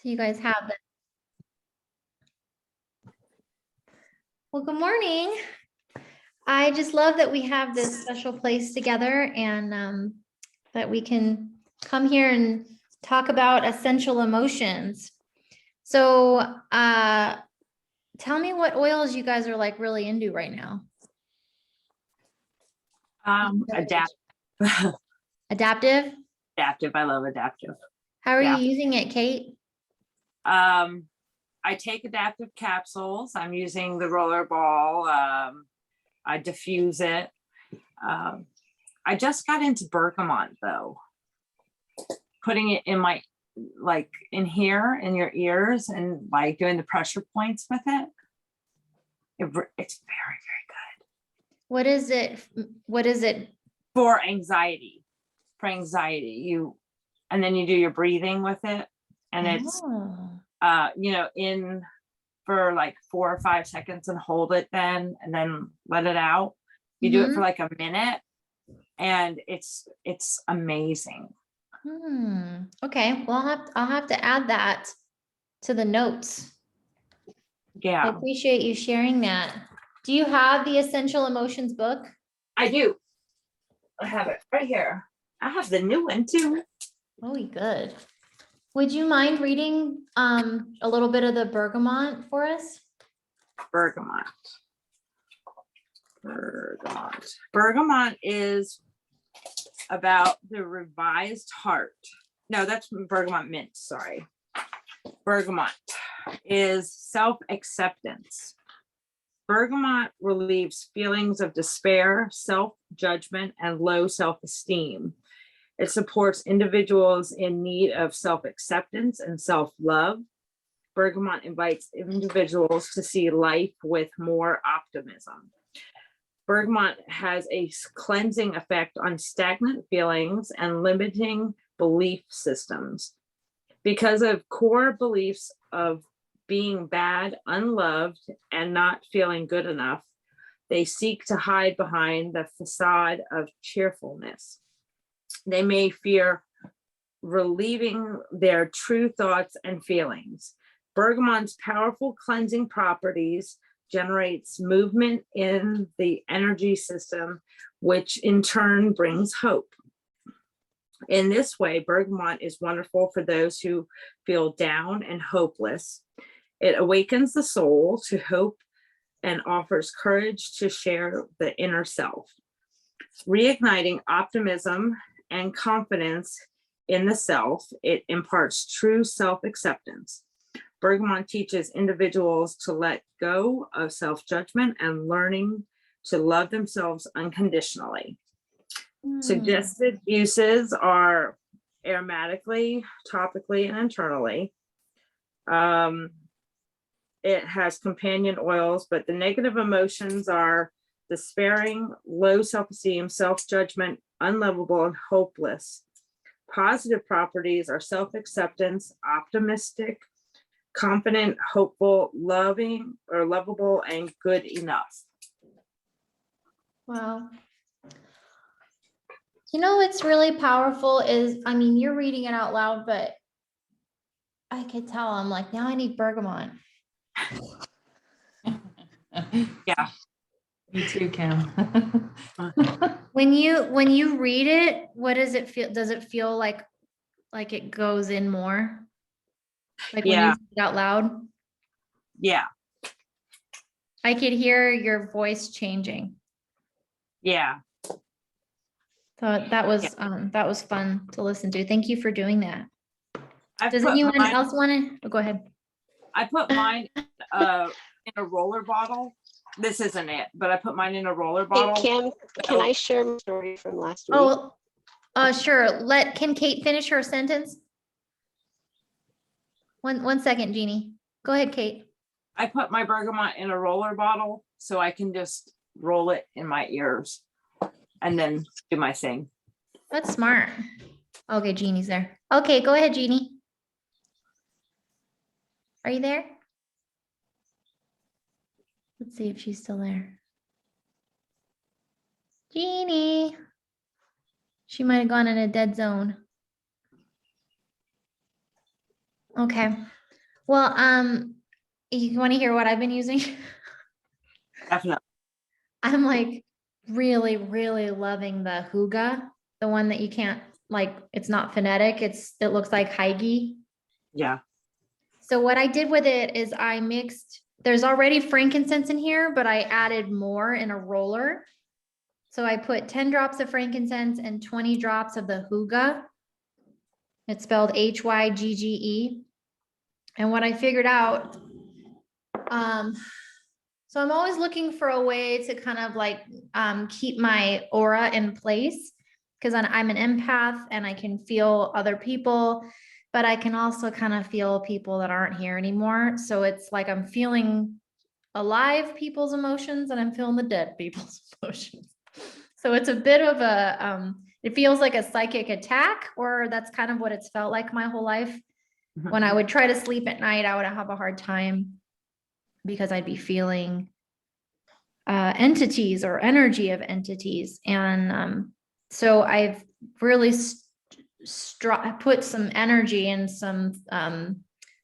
So you guys have that. Well, good morning. I just love that we have this special place together and that we can come here and talk about essential emotions. So tell me what oils you guys are like really into right now. Adaptive. Adaptive? Adaptive. I love adaptive. How are you using it, Kate? I take adaptive capsules. I'm using the roller ball. I diffuse it. I just got into bergamot though. Putting it in my, like in here, in your ears, and like doing the pressure points with it. It's very, very good. What is it? What is it? For anxiety. For anxiety. And then you do your breathing with it. And it's in for like 4 or 5 seconds and hold it then, and then let it out. You do it for like a minute and it's amazing. Okay, well, I'll have to add that to the notes. Yeah, I appreciate you sharing that. Do you have the Essential Emotions book? I do. I have it right here. I have the new one too. Oh, good. Would you mind reading a little bit of the bergamot for us? Bergamot is about the revised heart. No, that's bergamot mint, sorry. Bergamot is self-acceptance. Bergamot relieves feelings of despair, self-judgment, and low self-esteem. It supports individuals in need of self-acceptance and self-love. Bergamot invites individuals to see life with more optimism. Bergamot has a cleansing effect on stagnant feelings and limiting belief systems. Because of core beliefs of being bad, unloved, and not feeling good enough, they seek to hide behind the facade of cheerfulness. They may fear relieving their true thoughts and feelings. Bergamot's powerful cleansing properties generates movement in the energy system, which in turn brings hope. In this way, bergamot is wonderful for those who feel down and hopeless. It awakens the soul to hope and offers courage to share the inner self, reigniting optimism and confidence in the self. It imparts true self-acceptance. Bergamot teaches individuals to let go of self-judgment and learning to love themselves unconditionally. Suggested uses are aromatically, topically, and internally. It has companion oils, but the negative emotions are despairing, low self-esteem, self-judgment, unlovable, and hopeless. Positive properties are self-acceptance, optimistic, confident, hopeful, loving, or lovable, and good enough. Wow. You know what's really powerful is, I mean, you're reading it out loud, but I could tell, I'm like, now I need bergamot. Yeah. Me too, Kim. When you read it, what does it feel? Does it feel like it goes in more? Like when you read it out loud? Yeah. I could hear your voice changing. Yeah. So that was fun to listen to. Thank you for doing that. Does put anyone mine- else want to? Oh, go ahead. I put mine in a roller bottle. This isn't it, but I put mine in a roller bottle. Hey, Kim, can I share my story from last week? Oh, sure. Can Kate finish her sentence? One second, Jeannie. Go ahead, Kate. I put my bergamot in a roller bottle so I can just roll it in my ears and then do my thing. That's smart. Okay, Jeannie's there. Okay, go ahead, Jeannie. Are you there? Let's see if she's still there. Jeannie. She might have gone in a dead zone. Okay. Well, you want to hear what I've been using? Definitely. I'm like really, really loving the Huga, the one that you can't like, it's not phonetic. It looks like Heige. Yeah. So what I did with it is I mixed, there's already frankincense in here, but I added more in a roller. So I put 10 drops of frankincense and 20 drops of the Huga. It's spelled Hygge. And what I figured out, so I'm always looking for a way to kind of like keep my aura in place because I'm an empath and I can feel other people, but I can also kind of feel people that aren't here anymore. So it's like I'm feeling alive people's emotions and I'm feeling the dead people's emotions. So it's a bit of a, it feels like a psychic attack, or that's kind of what it's felt like my whole life. When I would try to sleep at night, I would have a hard time because I'd be feeling entities or energy of entities. And so I've really put some energy and some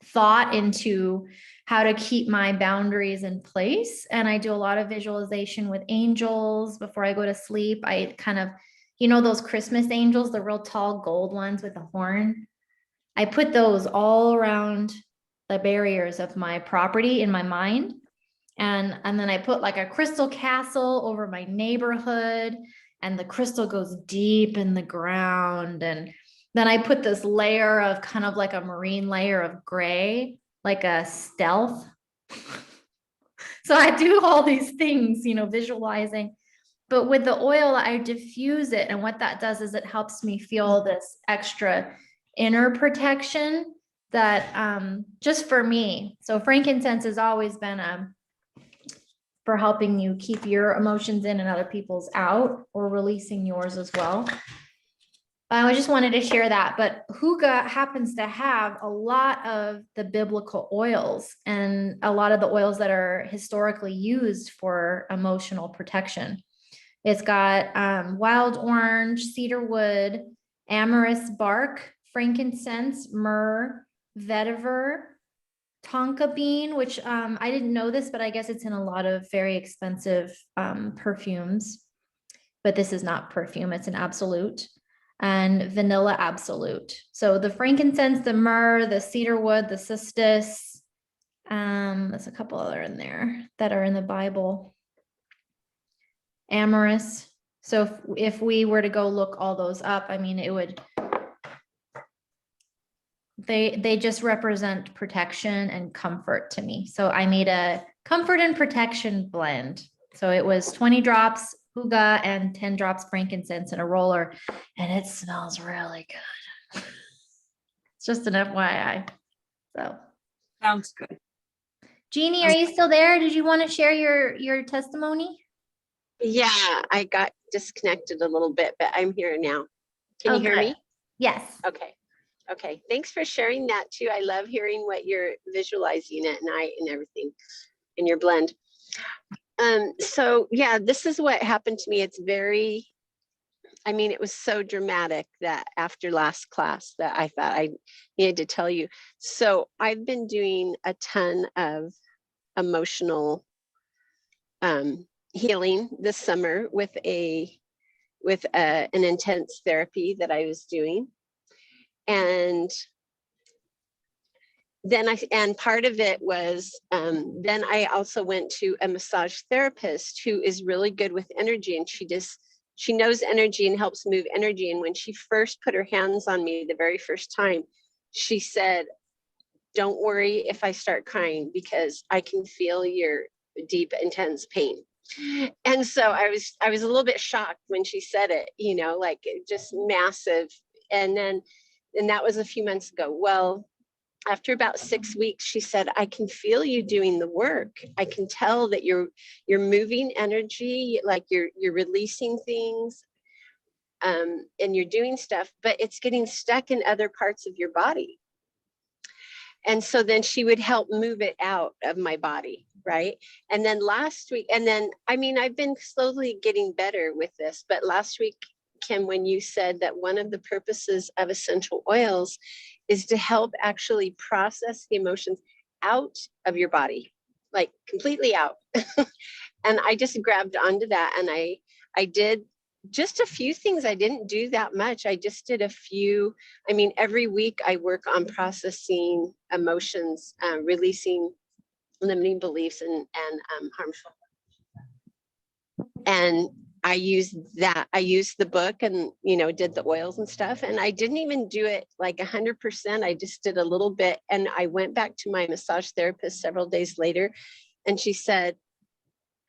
thought into how to keep my boundaries in place. And I do a lot of visualization with angels before I go to sleep. I kind of, you know, those Christmas angels, the real tall gold ones with the horn. I put those all around the barriers of my property in my mind. And then I put like a crystal castle over my neighborhood, and the crystal goes deep in the ground. And then I put this layer of kind of like a marine layer of gray, like a stealth. So I do all these things, you know, visualizing. But with the oil, I diffuse it. And what that does is it helps me feel this extra inner protection that just for me. So frankincense has always been for helping you keep your emotions in and other people's out, or releasing yours as well. I just wanted to share that, but Huga happens to have a lot of the biblical oils and a lot of the oils that are historically used for emotional protection. It's got wild orange, cedar wood, amorous bark, frankincense, myrrh, vetiver, tonka bean, which I didn't know this, but I guess it's in a lot of very expensive perfumes. But this is not perfume, it's an absolute. And vanilla absolute. So the frankincense, the myrrh, the cedar wood, the cistus. There's a couple other in there that are in the Bible. Amorous. So if we were to go look all those up, I mean, it would, they just represent protection and comfort to me. So I made a comfort and protection blend. So it was 20 drops Huga and 10 drops frankincense in a roller, and it smells really good. It's just an FYI. So Sounds good. Jeannie, are you still there? Did you want to share your testimony? Yeah, I got disconnected a little bit, but I'm here now. Can you hear Okay. me? Yes. Okay. Okay. Thanks for sharing that too. I love hearing what you're visualizing at night and everything in your blend. So yeah, this is what happened to me. It's very, I mean, it was so dramatic that after last class that I thought I needed to tell you. So I've been doing a ton of emotional healing this summer with an intense therapy that I was doing. And then and part of it was, then I also went to a massage therapist who is really good with energy, and she knows energy and helps move energy. And when she first put her hands on me the very first time, she said, "Don't worry if I start crying, because I can feel your deep, intense pain." And so I was a little bit shocked when she said it, you know, like just massive. And that was a few months ago. Well, after about 6 weeks, she said, "I can feel you doing the work. I can tell that you're moving energy, like you're releasing things, and you're doing stuff, but it's getting stuck in other parts of your body." And so then she would help move it out of my body, right? And then last week, and then, I mean, I've been slowly getting better with this, but last week, Kim, when you said that one of the purposes of essential oils is to help actually process the emotions out of your body, like completely out. And I just grabbed onto that, and I did just a few things. I didn't do that much. I just did a few. I mean, every week I work on processing emotions, releasing limiting beliefs and harmful. And I used that. I used the book and, did the oils and stuff. And I didn't even do it like 100%. I just did a little bit. And I went back to my massage therapist several days later, and she said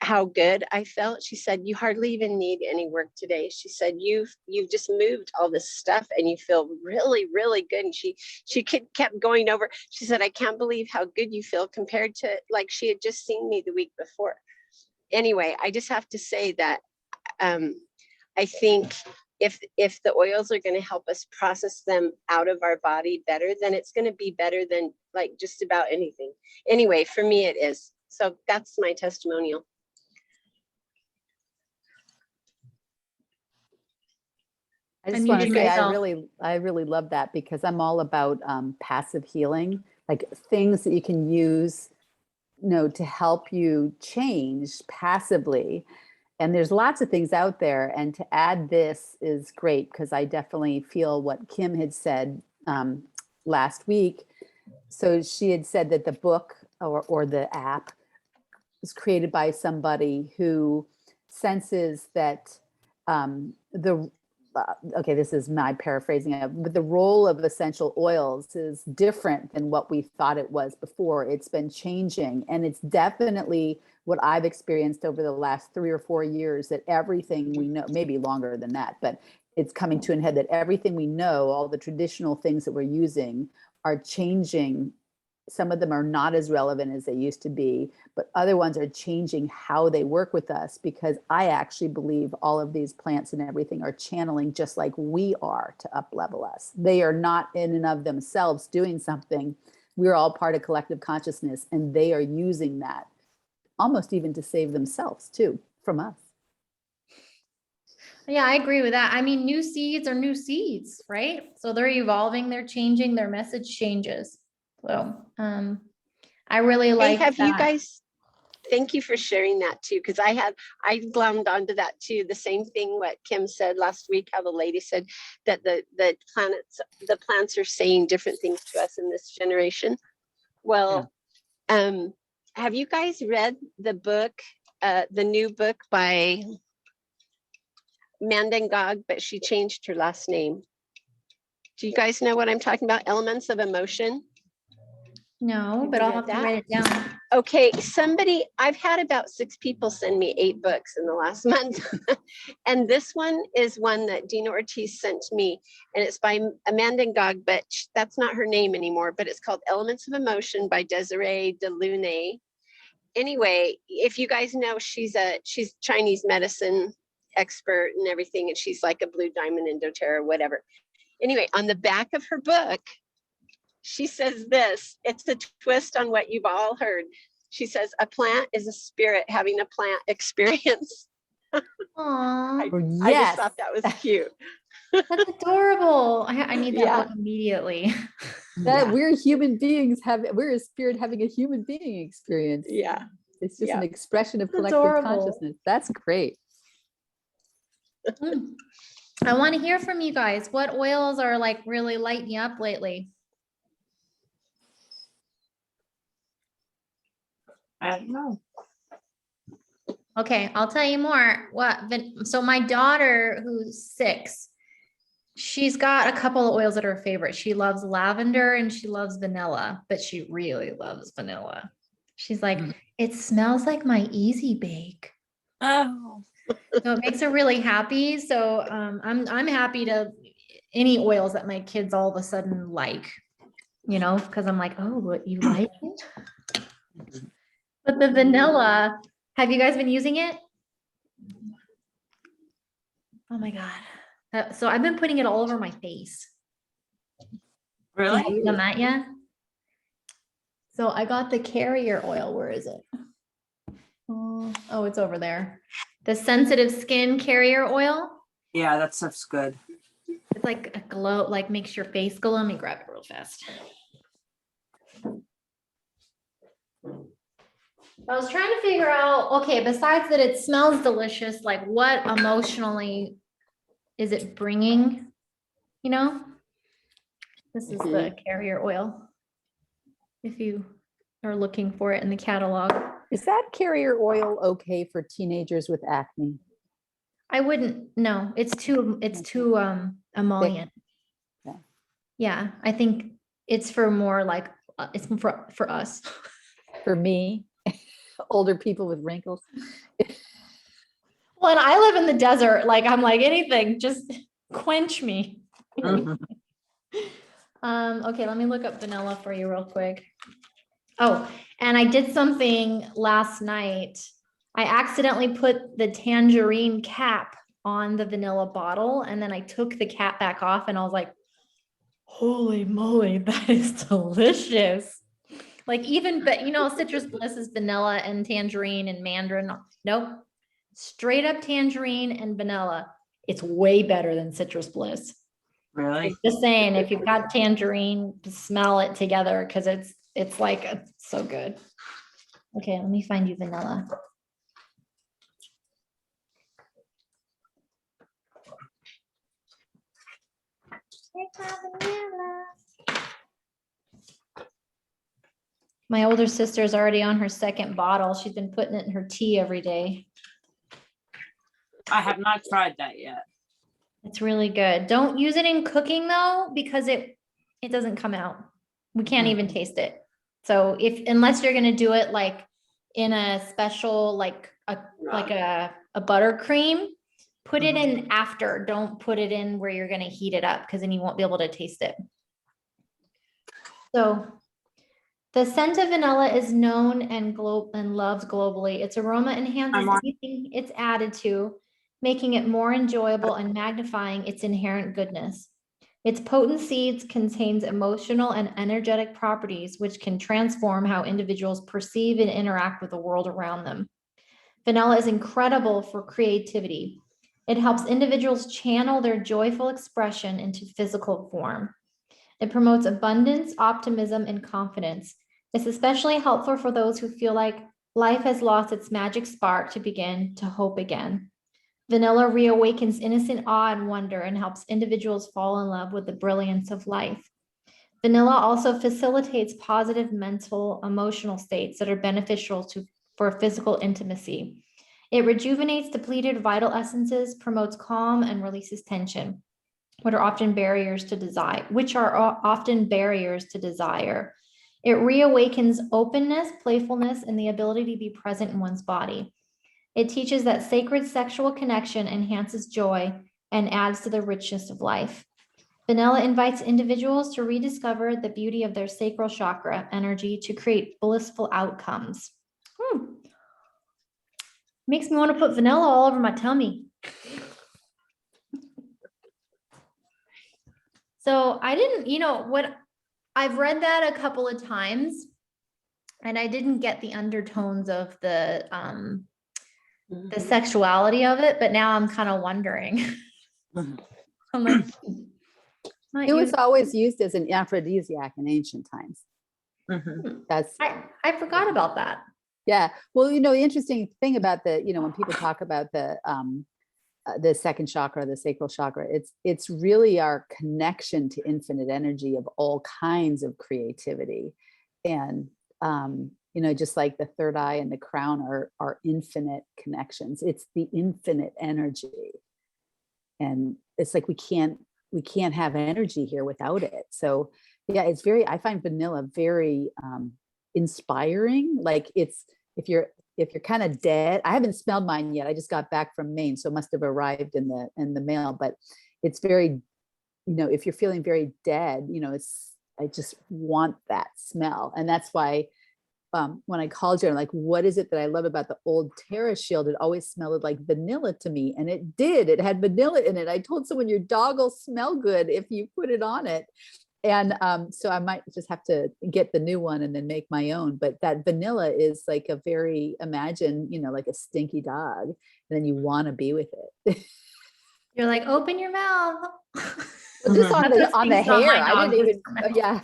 how good I felt. She said, you hardly even need any work today. She said, you've just moved all this stuff and you feel really, really good. And she kept going over. She said, I can't believe how good you feel compared to like she had just seen me the week before. Anyway, I just have to say that I think if the oils are going to help us process them out of our body better, then it's going to be better than like just about anything. Anyway, for me, it is. So that's my testimonial. I just Unmuted want to say myself. I really love that, because I'm all about passive healing, like things that you can use, to help you change passively. And there's lots of things out there, and to add this is great, because I definitely feel what Kim had said last week. So she had said that the book or the app was created by somebody who senses that okay, this is my paraphrasing of, but the role of essential oils is different than what we thought it was before. It's been changing, and it's definitely what I've experienced over the last 3 or 4 years, that everything we know, maybe longer than that, but it's coming to an head that everything we know, all the traditional things that we're using are changing. Some of them are not as relevant as they used to be, but other ones are changing how they work with us, because I actually believe all of these plants and everything are channeling just like we are to up level us. They are not in and of themselves doing something. We're all part of collective consciousness, and they are using that almost even to save themselves too from us. Yeah, I agree with that. I mean, new seeds are new seeds, right? So they're evolving, they're changing, their message changes. So, I really Hey, like have you that. guys, thank you for sharing that too, because I glommed onto that too. The same thing what Kim said last week, how the lady said that the plants are saying different things to us in this generation. Well, have you guys read the book, the new book by Mandengog, but she changed her last name? Do you guys know what I'm talking about? Elements of Emotion. No, Have but you I'll read have to that? write it down. Okay, I've had about 6 people send me 8 books in the last month. And this one is one that Dina Ortiz sent to me, and it's by Amanda Ngog, but that's not her name anymore, but it's called Elements of Emotion by Desiree Deluney. Anyway, if you guys know, she's Chinese medicine expert and everything, and she's like a blue diamond in doTERRA, whatever. Anyway, on the back of her book, she says this, it's a twist on what you've all heard. She says, a plant is a spirit having a plant experience. Aww, I just thought that was cute. that's adorable. I need that Yeah. book immediately. That Yeah. we're human beings we're a spirit having a human being experience. Yeah. It's just an Yeah. expression of That's collective adorable. consciousness. That's great. I want to hear from you guys. What oils are like really lighting you up lately? I don't know. Okay, I'll tell you more. So my daughter, who's 6, she's got a couple of oils that are her favorite. She loves lavender and she loves vanilla, but she really loves vanilla. She's like, it smells like my Easy Bake. Oh, So it makes her really happy. So I'm happy to any oils that my kids all of a sudden like, because I'm like, oh, what you like it? But the vanilla, have you guys been using it? Oh my God. So I've been putting it all over my face. really? Have you done that yet? So I got the carrier oil. Where is it? Oh, it's over there. The sensitive skin carrier oil. Yeah, that stuff's good. It's like a glow, like makes your face glow. Let me grab it real fast. I was trying to figure out, okay, besides that it smells delicious, like what emotionally is it bringing? You know? This is the carrier oil. If you are looking for it in the catalog. Is that carrier oil okay for teenagers with acne? I wouldn't, no, it's too emollient. Yeah. Yeah, I think it's for more like, it's for us. For me, older people with wrinkles. Well, and I live in the desert, like I'm like anything, just quench me. Mhm. Okay, let me look up vanilla for you real quick. Oh, and I did something last night. I accidentally put the tangerine cap on the vanilla bottle, and then I took the cap back off and I was like, holy moly, that is delicious. Like even, but you know, Citrus Bliss is vanilla and tangerine and mandarin. Nope. Straight up tangerine and vanilla. It's way better than Citrus Bliss. Really? Just saying, if you've got tangerine, smell it together because it's like it's so good. Okay, let me find you vanilla. My older sister's already on her second bottle. She's been putting it in her tea every day. I have not tried that yet. It's really good. Don't use it in cooking though, because it doesn't come out. We can't even taste it. So unless you're gonna do it like in a special, like a buttercream, put it in after. Don't put it in where you're gonna heat it up because then you won't be able to taste it. So the scent of vanilla is known and loved globally. Its aroma enhances anything it's added to, making it more enjoyable and magnifying its inherent goodness. Its potent seeds contains emotional and energetic properties which can transform how individuals perceive and interact with the world around them. Vanilla is incredible for creativity. It helps individuals channel their joyful expression into physical form. It promotes abundance, optimism, and confidence. It's especially helpful for those who feel like life has lost its magic spark to begin to hope again. Vanilla reawakens innocent awe and wonder and helps individuals fall in love with the brilliance of life. Vanilla also facilitates positive mental, emotional states that are beneficial for physical intimacy. It rejuvenates depleted vital essences, promotes calm, and releases tension, which are often barriers to desire. It reawakens openness, playfulness, and the ability to be present in one's body. It teaches that sacred sexual connection enhances joy and adds to the richness of life. Vanilla invites individuals to rediscover the beauty of their sacral chakra energy to create blissful outcomes. Makes me want to put vanilla all over my tummy. So I didn't, I've read that a couple of times and I didn't get the undertones of the sexuality of it, but now I'm kind of wondering. I'm like, It was always used as an aphrodisiac in ancient times. That's I forgot about that. yeah. Well, the interesting thing about when people talk about the second chakra, the sacral chakra, it's really our connection to infinite energy of all kinds of creativity. And just like the third eye and the crown are infinite connections. It's the infinite energy. And it's like we can't have energy here without it. So yeah, I find vanilla very inspiring. Like if you're kind of dead, I haven't smelled mine yet. I just got back from Maine, so it must have arrived in the mail, but it's very, if you're feeling very dead, I just want that smell. And that's why when I called you, I'm like, what is it that I love about the old Terra Shield? It always smelled like vanilla to me. And it did. It had vanilla in it. I told someone your dog will smell good if you put it on it. And so I might just have to get the new one and then make my own. But that vanilla is like a very, imagine, like a stinky dog. And then you want to be with it. You're like, open your mouth. Well, just on That's the what on the Sphinx on my hair. I dog didn't is even. for mouth. Yeah.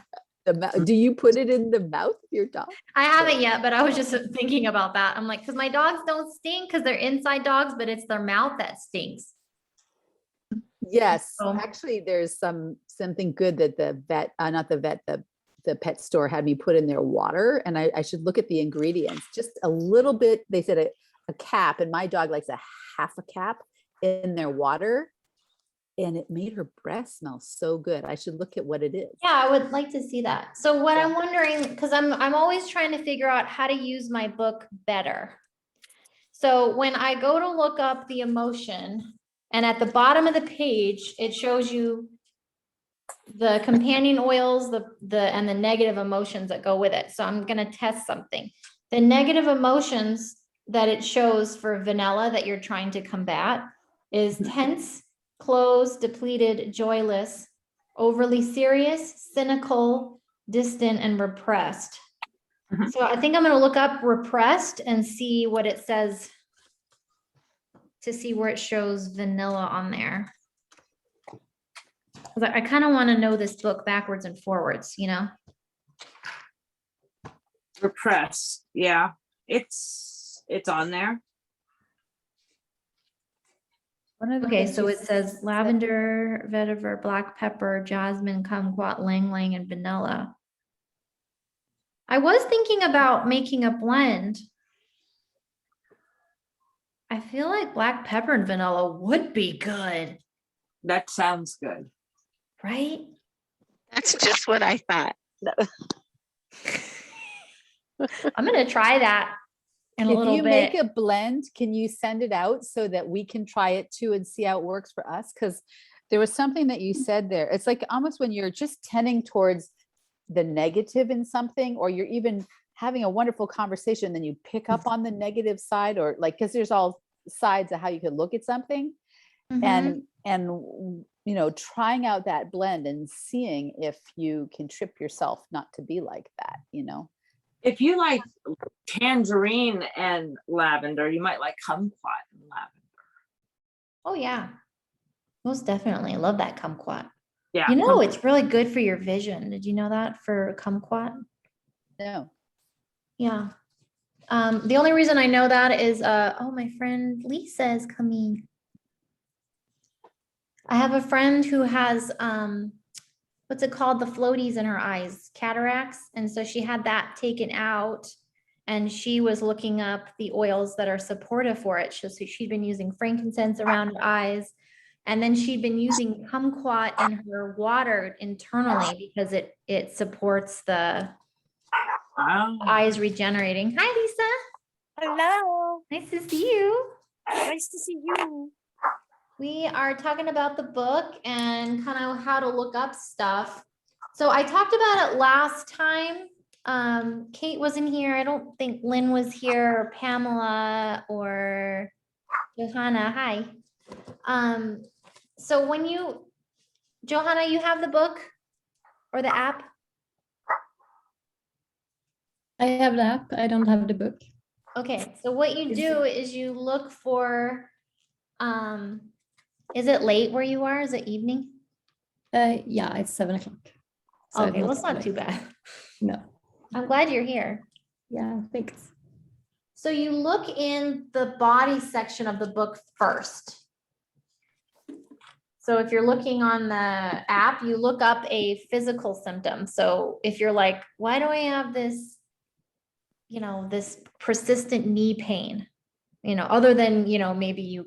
Do you put it in the mouth of your dog? I haven't yet, but I was just thinking about that. I'm like, because my dogs don't stink because they're inside dogs, but it's their mouth that stinks. Yes, So- actually, there's something good that the vet, not the vet, the pet store had me put in their water, and I should look at the ingredients. Just a little bit. They said a cap, and my dog likes a half a cap in their water, and it made her breath smell so good. I should look at what it is. Yeah, I would like to see that. So what Yeah. I'm wondering, because I'm always trying to figure out how to use my book better. So when I go to look up the emotion, and at the bottom of the page, it shows you the companion oils, and the negative emotions that go with it. So I'm gonna test something. The negative emotions that it shows for vanilla that you're trying to combat is tense, closed, depleted, joyless, overly serious, cynical, distant, and repressed. Mhm. So I think I'm gonna look up repressed and see what it says to see where it shows vanilla on there. 'Cause I kind of want to know this book backwards and forwards, you know? Repressed. Yeah, it's on there. One of the Okay, things so you it says said- lavender, vetiver, black pepper, jasmine, kumquat, lang lang, and vanilla. I was thinking about making a blend. I feel like black pepper and vanilla would be good, That sounds good. right? That's just what I thought. I'm gonna try that in a If little you bit. make a blend, can you send it out so that we can try it too and see how it works for us? Because there was something that you said there. It's like almost when you're just tending towards the negative in something, or you're even having a wonderful conversation, then you pick up on the negative side, or like, because there's all sides of how you could look at something. Mhm. And trying out that blend and seeing if you can trip yourself not to be like that. If you like tangerine and lavender, you might like kumquat and lavender. Oh, yeah. Most definitely. I love that kumquat. Yeah. You know, it's really good for your vision. Did you know that for kumquat? No. Yeah. The only reason I know that is, oh, my friend Lisa is coming. I have a friend who has, what's it called? The floaties in her eyes, cataracts. And so she had that taken out and she was looking up the oils that are supportive for it. So she'd been using frankincense around her eyes. And then she'd been using kumquat in her water internally because it supports the Wow. eyes regenerating. Hi, Lisa. Hello. Nice to see you. Nice to see you. We are talking about the book and kind of how to look up stuff. So I talked about it last time. Kate wasn't here. I don't think Lynn was here, or Pamela or Johanna. Hi. So Johanna, you have the book or the app? I have the app. I don't have the book. Okay, so what you do is you look for, is it late where you are? Is it evening? Yeah, it's 7 o'clock. So Okay, well, it's not too bad. No. I'm glad you're here. Yeah, thanks. So you look in the body section of the book first. So if you're looking on the app, you look up a physical symptom. So if you're like, why do I have this, this persistent knee pain? Other than, maybe you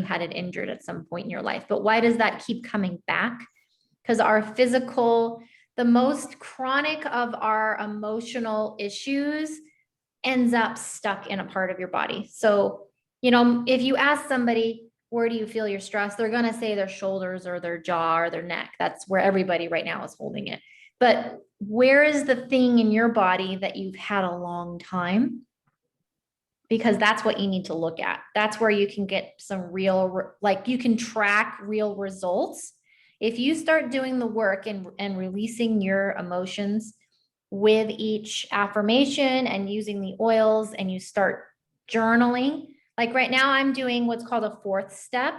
had it injured at some point in your life, but why does that keep coming back? Because the most chronic of our emotional issues ends up stuck in a part of your body. So, if you ask somebody, where do you feel your stress? They're going to say their shoulders or their jaw or their neck. That's where everybody right now is holding it. But where is the thing in your body that you've had a long time? Because that's what you need to look at. That's where you can get some you can track real results. If you start doing the work and releasing your emotions with each affirmation and using the oils, and you start journaling, like right now I'm doing what's called a 4th step.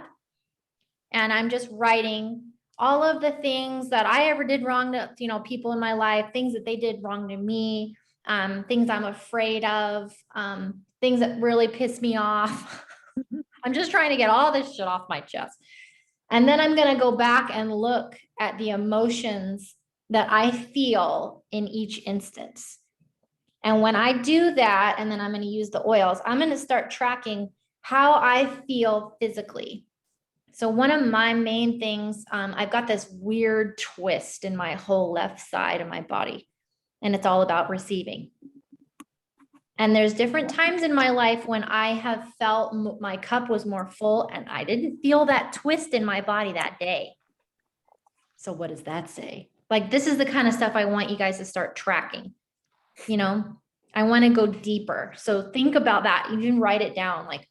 and I'm just writing all of the things that I ever did wrong to, people in my life, things that they did wrong to me, things I'm afraid of, things that really piss me off. I'm just trying to get all this shit off my chest. And then I'm going to go back and look at the emotions that I feel in each instance. And when I do that, and then I'm going to use the oils, I'm going to start tracking how I feel physically. So one of my main things, I've got this weird twist in my whole left side of my body, and it's all about receiving. And there's different times in my life when I have felt my cup was more full, and I didn't feel that twist in my body that day. So what does that say? Like, this is the kind of stuff I want you guys to start tracking. I want to go deeper. So think about that. You can write it down. Like,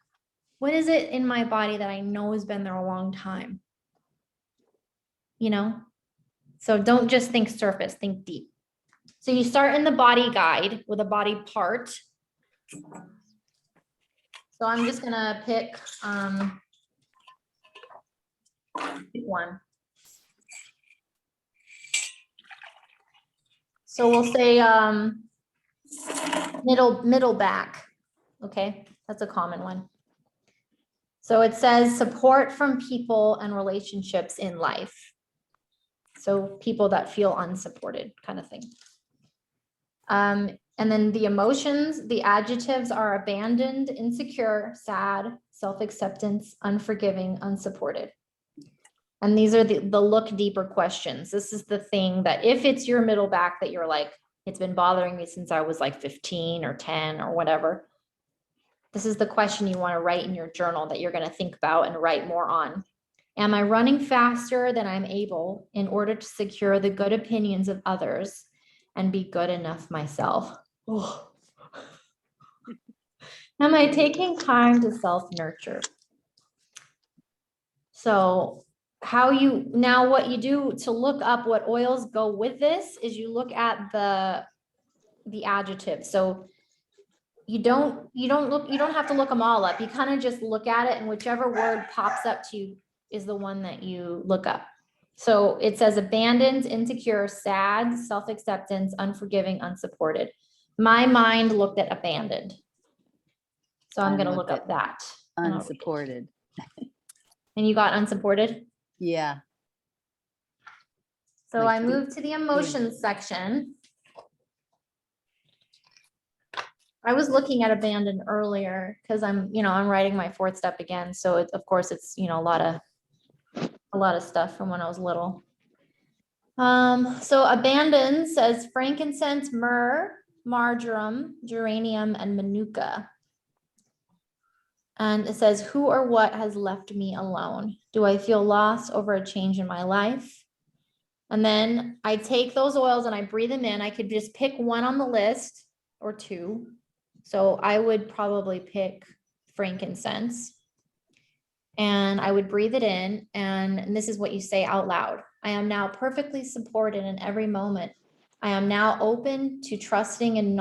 what is it in my body that I know has been there a long time? So don't just think surface, think deep. So you start in the body guide with a body part. So I'm just gonna pick one. So we'll say middle back. Okay, that's a common one. So it says support from people and relationships in life. So people that feel unsupported, kind of thing. And then the emotions, the adjectives are abandoned, insecure, sad, self-acceptance, unforgiving, unsupported. And these are the look deeper questions. This is the thing that if it's your middle back that you're like, it's been bothering me since I was like 15 or 10 or whatever. This is the question you want to write in your journal that you're going to think about and write more on. Am I running faster than I'm able in order to secure the good opinions of others and be good enough myself? Oh. Am I taking time to self-nurture? So what you do to look up what oils go with this is you look at the adjectives. So you don't have to look them all up. You kind of just look at it, and whichever word pops up to you is the one that you look up. So it says abandoned, insecure, sad, self-acceptance, unforgiving, unsupported. My mind looked at abandoned. So I'm going to look up that. Unsupported. And you got unsupported? Yeah. So Like I moved to the emotions section. I was looking at abandoned earlier because I'm writing my 4th step again. So it's, of course, it's, a lot of stuff from when I was little. So abandoned says frankincense, myrrh, marjoram, geranium, and manuka. And it says, who or what has left me alone? Do I feel lost over a change in my life? And then I take those oils and I breathe them in. I could just pick one on the list or two. So I would probably pick frankincense. And I would breathe it in. And this is what you say out loud. I am now perfectly supported in every moment. I am now open to trusting and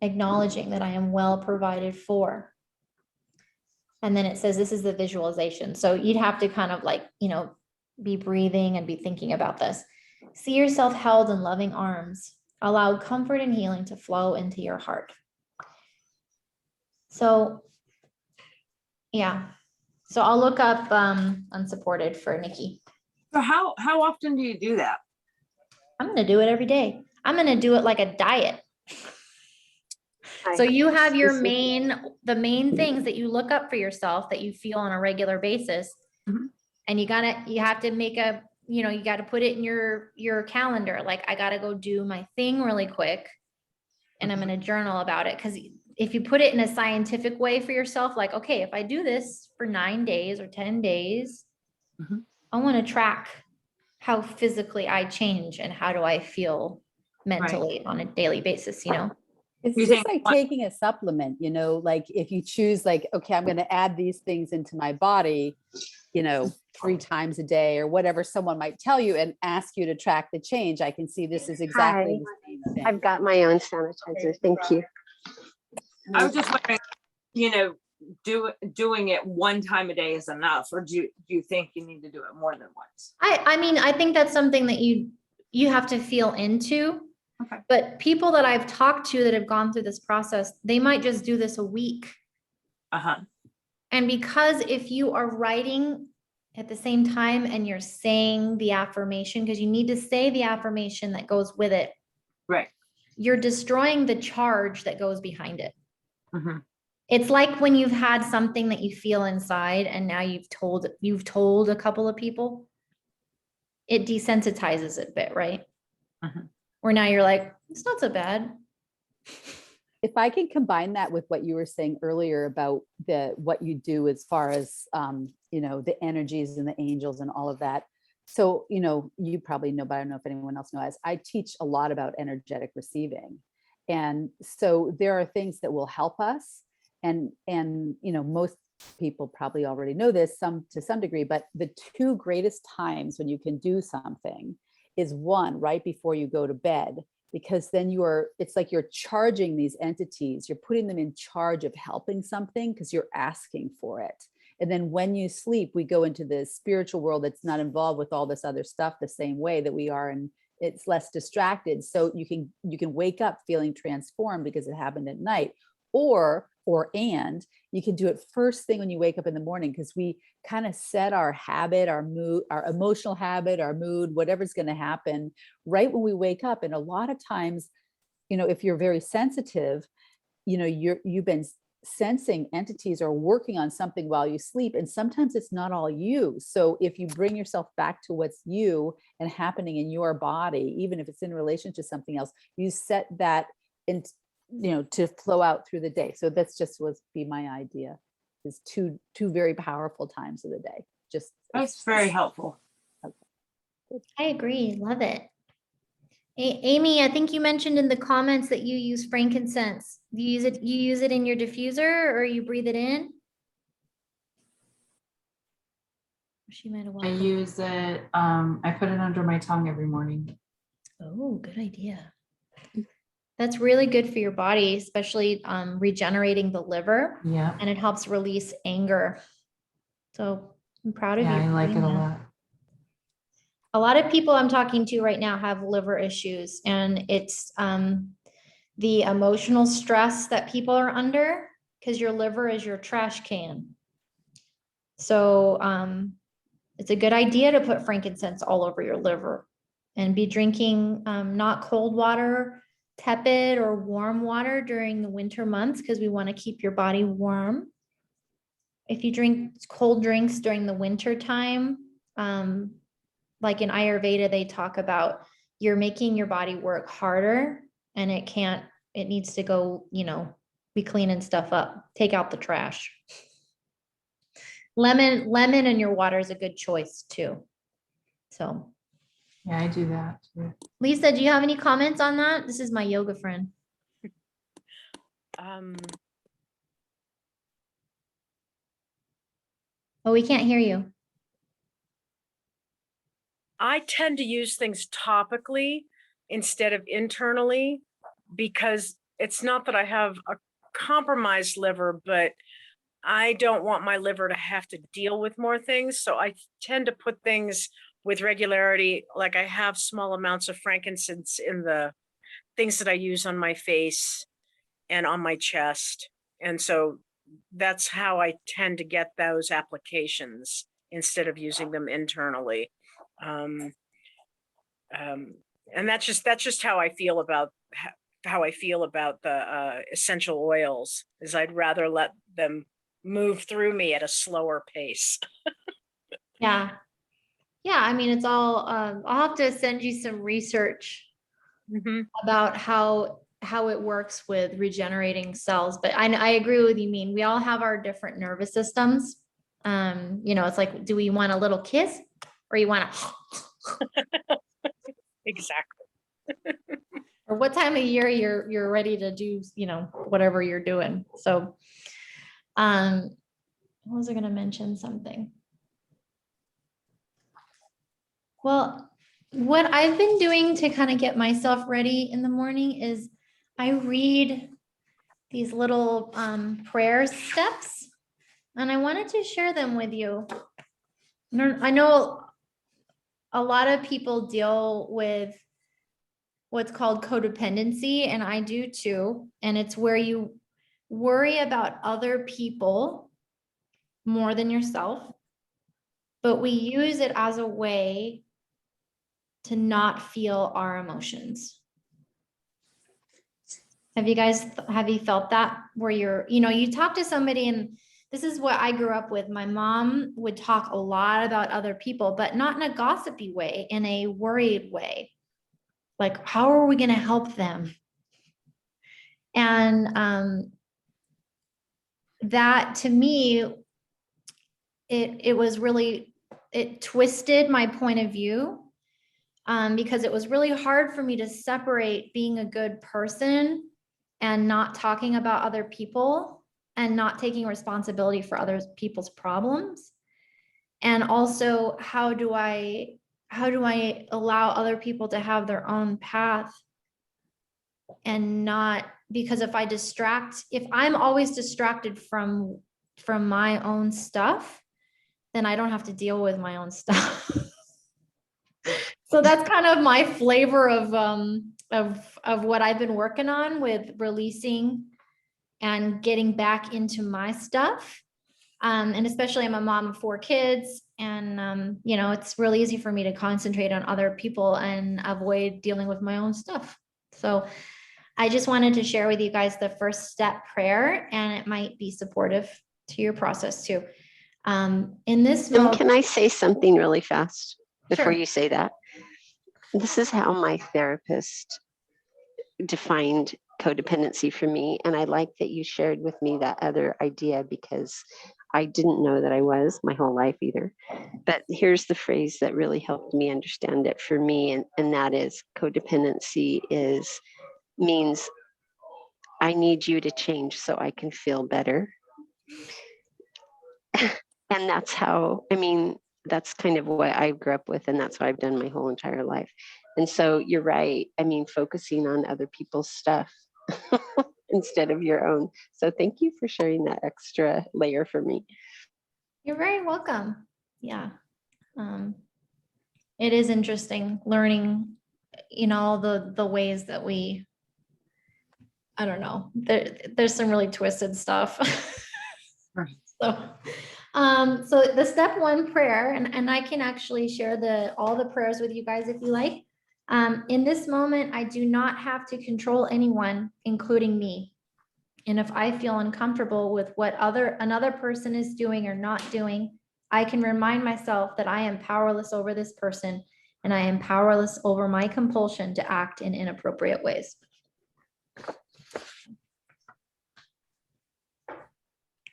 acknowledging that I am well provided for. And then it says, this is the visualization. So you'd have to kind of be breathing and be thinking about this. See yourself held in loving arms. Allow comfort and healing to flow into your heart. So, yeah. So I'll look up unsupported for Nikki. So how often do you do that? I'm going to do it every day. I'm going to do it like a diet. So you have the main things that you look up for yourself that you feel on a regular basis. Mm-hmm. And you have to make you got to put it in your calendar. Like, I got to go do my thing really quick and I'm going to journal about it. Cause if you put it in a scientific way for yourself, like, okay, if I do this for 9 days or 10 days, Mm-hmm. I want to track how physically I change and how do I feel mentally on a daily basis, It's You just think like taking a supplement, like if you choose like, okay, I'm going to add these things into my body, 3 times a day or whatever someone might tell you and ask you to track the change. I can see this is exactly the same thing. I've got my own sanitizer. Thank you. I was just wondering, doing it one time a day is enough, or do you think you need to do it more than once? I mean, I think that's something that you have to feel into. Okay. But people that I've talked to that have gone through this process, they might just do this a week. Uh-huh. And because if you are writing at the same time and you're saying the affirmation, because you need to say the affirmation that goes with it, Right. you're destroying the charge that goes behind it. Mhm. It's like when you've had something that you feel inside and now you've told a couple of people, it desensitizes it a bit, right? Mhm. Where now you're like, it's not so bad. If I can combine that with what you were saying earlier about what you do as far as the energies and the angels and all of that. So, you probably know, but I don't know if anyone else knows. I teach a lot about energetic receiving. And so there are things that will help us. And most people probably already know this to some degree, but the two greatest times when you can do something is one, right before you go to bed, because then it's like you're charging these entities, you're putting them in charge of helping something because you're asking for it. And then when you sleep, we go into the spiritual world that's not involved with all this other stuff the same way that we are, and it's less distracted. So you can wake up feeling transformed because it happened at night, and you can do it first thing when you wake up in the morning, because we kind of set our habit, our mood, our emotional habit, our mood, whatever's going to happen right when we wake up. And a lot of times, if you're very sensitive, you've been sensing entities are working on something while you sleep, and sometimes it's not all you. So if you bring yourself back to what's you and happening in your body, even if it's in relation to something else, you set that in, to flow out through the day. So that's just would be my idea, is two very powerful times of the day. That's very helpful. I agree. Love it. Amy, I think you mentioned in the comments that you use frankincense. You use it in your diffuser, or you breathe it in? She might have I walked. use it, I put it under my tongue every morning. Oh, good idea. That's really good for your body, especially regenerating the liver, Yeah, and it helps release anger. So I'm proud of you. yeah, I for like it doing a that. lot. A lot of people I'm talking to right now have liver issues, and it's the emotional stress that people are under, because your liver is your trash can. So it's a good idea to put frankincense all over your liver, and be drinking not cold water, tepid or warm water during the winter months, because we want to keep your body warm. If you drink cold drinks during the winter time, like in Ayurveda, they talk about you're making your body work harder, and it needs to go, be cleaning stuff up, take out the trash. Lemon in your water is a good choice too. So Yeah, I do that too. Lisa, do you have any comments on that? This is my yoga friend. Oh, we can't hear you. I tend to use things topically instead of internally, because it's not that I have a compromised liver, but I don't want my liver to have to deal with more things. So I tend to put things with regularity. Like I have small amounts of frankincense in the things that I use on my face and on my chest. And so that's how I tend to get those applications instead of using them internally. And that's just how I feel about the essential oils, is I'd rather let them move through me at a slower pace. Yeah. Yeah, I mean, it's all, I'll have to send you some research about how it works with regenerating cells. But I agree with you, Mean. We all have our different nervous systems. It's like, do we want a little kiss, or you want to, Exactly. or what time of year you're ready to do, whatever you're doing. So, what was I going to mention something? Well, what I've been doing to kind of get myself ready in the morning is I read these little prayer steps and I wanted to share them with you. I know a lot of people deal with what's called codependency, and I do too. And it's where you worry about other people more than yourself, but we use it as a way to not feel our emotions. Have you felt that where you talk to somebody, and this is what I grew up with. My mom would talk a lot about other people, but not in a gossipy way, in a worried way. Like, how are we going to help them? And that to me, it twisted my point of view, because it was really hard for me to separate being a good person and not talking about other people and not taking responsibility for other people's problems. And also, how do I allow other people to have their own path, and not, because if I'm always distracted from my own stuff, then I don't have to deal with my own stuff. So that's kind of my flavor of what I've been working on with releasing and getting back into my stuff. And especially I'm a mom of 4 kids, and it's really easy for me to concentrate on other people and avoid dealing with my own stuff. So I just wanted to share with you guys the first step prayer, and it might be supportive to your process too. In this moment, Can I say something really fast before Sure. you say that? This is how my therapist defined codependency for me. And I like that you shared with me that other idea, because I didn't know that I was my whole life either. But here's the phrase that really helped me understand it for me. And that is, codependency means I need you to change so I can feel better. And that's that's kind of what I grew up with, and that's what I've done my whole entire life. And so you're right. Focusing on other people's stuff instead of your own. So thank you for sharing that extra layer for me. you're very welcome. Yeah. It is interesting learning, the ways that I don't know, there's some really twisted stuff. Right. So the step 1 prayer, and I can actually share all the prayers with you guys if you like. In this moment, I do not have to control anyone, including me. And if I feel uncomfortable with what another person is doing or not doing, I can remind myself that I am powerless over this person, and I am powerless over my compulsion to act in inappropriate ways.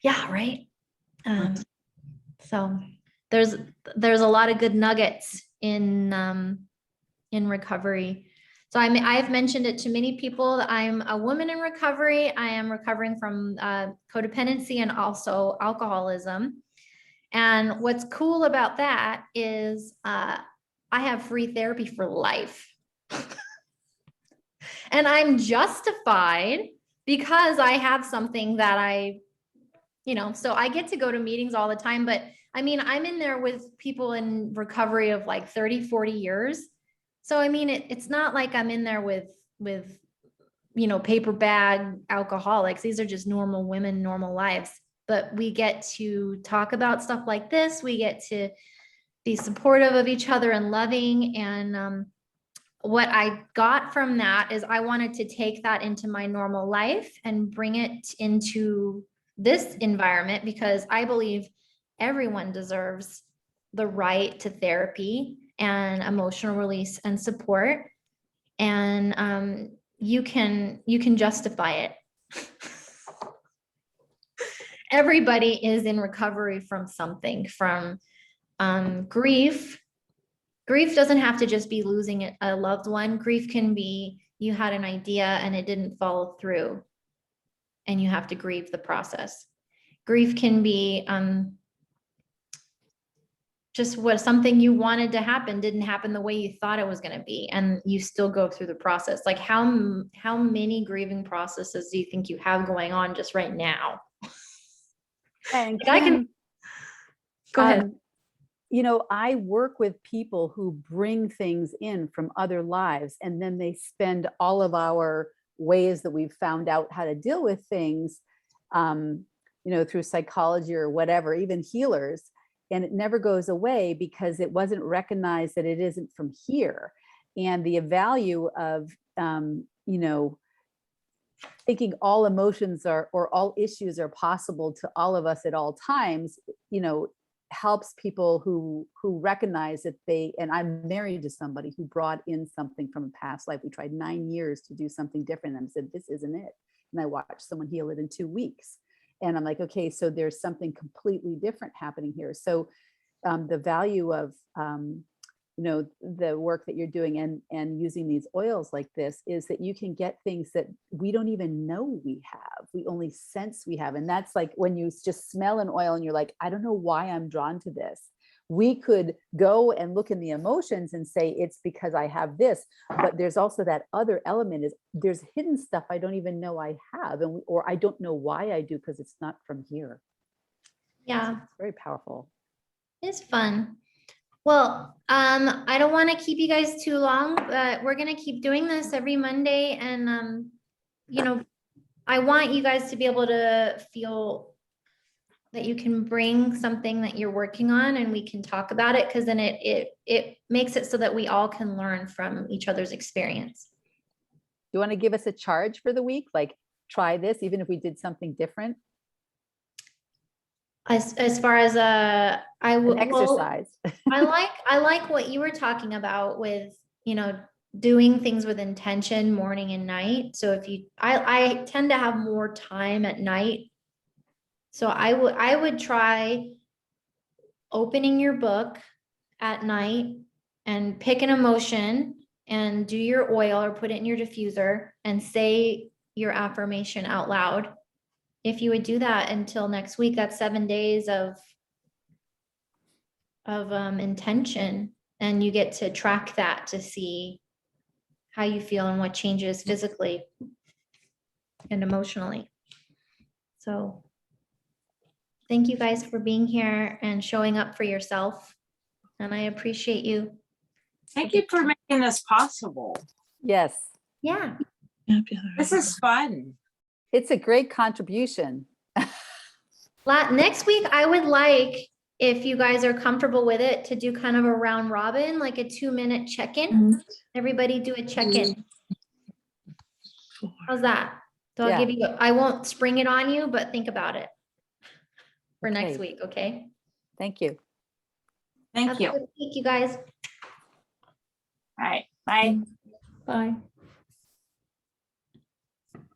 Yeah, right. So there's a lot of good nuggets in recovery. So I've mentioned it to many people that I'm a woman in recovery. I am recovering from codependency and also alcoholism. And what's cool about that is I have free therapy for life. And I'm justified because I have something that so I get to go to meetings all the time, but I'm in there with people in recovery of like 30, 40 years. So, it's not like I'm in there with paper bag alcoholics. These are just normal women, normal lives, but we get to talk about stuff like this. We get to be supportive of each other and loving. And what I got from that is I wanted to take that into my normal life and bring it into this environment, because I believe everyone deserves the right to therapy and emotional release and support. And you can justify it. Everybody is in recovery from something, from grief. Grief doesn't have to just be losing a loved one. Grief can be you had an idea and it didn't follow through, and you have to grieve the process. Grief can be just something you wanted to happen didn't happen the way you thought it was going to be, and you still go through the process. Like how many grieving processes do you think you have going on just right now? And I can- Kim, Go ahead. you know, I work with people who bring things in from other lives, and then they spend all of our ways that we've found out how to deal with things, you know, through psychology or whatever, even healers, and it never goes away because it wasn't recognized that it isn't from here. And the value of, you know, thinking all emotions are, or all issues are possible to all of us at all times, you know, helps people who recognize that they, and I'm married to somebody who brought in something from a past life. We tried 9 years to do something different and said, this isn't it. And I watched someone heal it in 2 weeks. And I'm like, okay, so there's something completely different happening here. So the value of, you know, the work that you're doing and using these oils like this is that you can get things that we don't even know we have. We only sense we have. And that's like when you just smell an oil and you're like, I don't know why I'm drawn to this. We could go and look in the emotions and say, it's because I have this, but there's also that other element is there's hidden stuff I don't even know I have. And or I don't know why I do because it's not from here. Yeah, It's very powerful. it's fun. Well, I don't want to keep you guys too long, but we're gonna keep doing this every Monday, and you know, I want you guys to be able to feel that you can bring something that you're working on, and we can talk about it, because then it makes it so that we all can learn from each other's experience. Do you want to give us a charge for the week? Like try this, even if we did something different? As far as I An would exercise. I like what you were talking about with, you know, doing things with intention morning and night. So if you, I tend to have more time at night. So I would try opening your book at night and pick an emotion and do your oil or put it in your diffuser and say your affirmation out loud. If you would do that until next week, that's 7 days of intention, and you get to track that to see how you feel and what changes physically and emotionally. So thank you guys for being here and showing up for yourself. And I appreciate you. Thank you for making this possible. Yes, Yeah. This is fun. it's a great contribution. Next week, I would like, if you guys are comfortable with it, to do kind of a round robin, like a 2-minute check-in. Everybody do a check-in. How's that? So I'll Yeah. give you, I won't spring it on you, but think about it for next Okay. week, okay? Thank you. Thank Have a you. good week, you guys. All right. Bye. Bye.